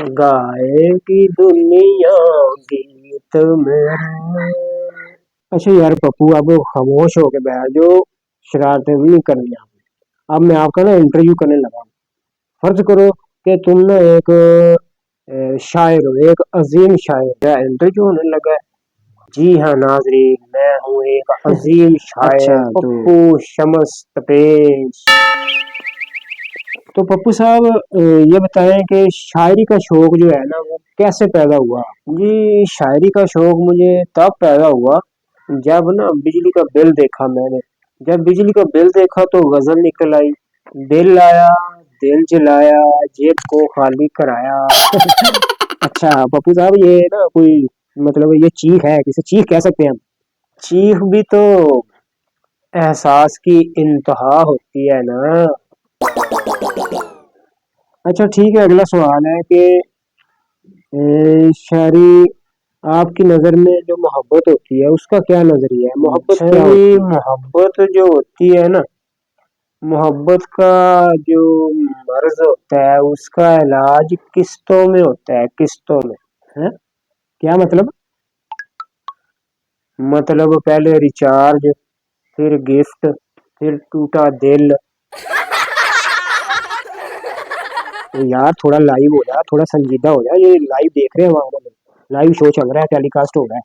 गाए की दुनिया गीत मेरे। अच्छा यार पप्पू, अब खामोश हो के बैठ जो, शरारतें भी नहीं करनी आपने। अब मैं आपका ना इंटरव्यू करने लगा हूँ। फर्ज करो कि तुम ना एक शायर हो, एक अजीम शायर। मेरा इंटरव्यू होने लगा है। जी हाँ नाजरीन, मैं हूँ एक अजीम अच्छा शायर, तो पप्पू शम्स तपेश। तो पप्पू साहब, ये बताएं कि शायरी का शौक जो है ना वो कैसे पैदा हुआ? जी, शायरी का शौक मुझे तब पैदा हुआ जब ना बिजली का बिल देखा मैंने। जब बिजली का बिल देखा तो गजल निकल आई। बिल आया, दिल जलाया, जेब को खाली कराया। अच्छा पप्पू साहब, ये ना कोई मतलब ये चीख है, किसे चीख कह सकते हैं हम? चीख भी तो एहसास की इंतहा होती है ना। अच्छा ठीक है, अगला सवाल है कि शायरी आपकी नजर में जो मोहब्बत होती है उसका क्या नजरिया है? मोहब्बत अच्छा क्या होती जी, है? मोहब्बत जो होती है ना, मोहब्बत का जो मर्ज होता है उसका इलाज किस्तों में होता है, किस्तों में। है क्या मतलब? मतलब पहले रिचार्ज, फिर गिफ्ट, फिर टूटा दिल। यार थोड़ा लाइव हो जा, थोड़ा संजीदा हो जा, ये लाइव देख रहे हैं वहां पर, लाइव शो चल रहा है, टेलीकास्ट हो रहा है,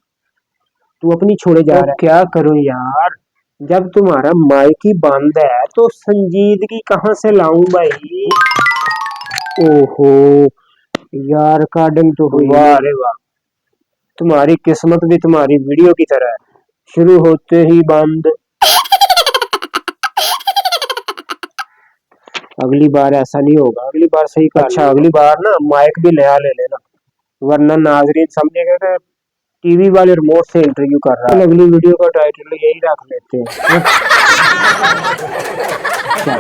तू अपनी छोड़े जा तो रहा क्या करूं यार, जब तुम्हारा माइक ही बंद है तो संजीदगी कहाँ से लाऊं भाई। है। ओहो, यार रिकॉर्डिंग तो हुई वाह नहीं। रे वाह, तुम्हारी किस्मत भी तुम्हारी वीडियो की तरह है, शुरू होते ही बंद। अगली बार ऐसा नहीं होगा, अगली बार सही कर अच्छा लेना। अगली बार ना माइक भी नया ले लेना, वरना नाजरीन समझेगा कि टीवी वाले रिमोट से इंटरव्यू कर रहा चल है। अगली वीडियो का टाइटल यही रख लेते हैं, हाँ? चल।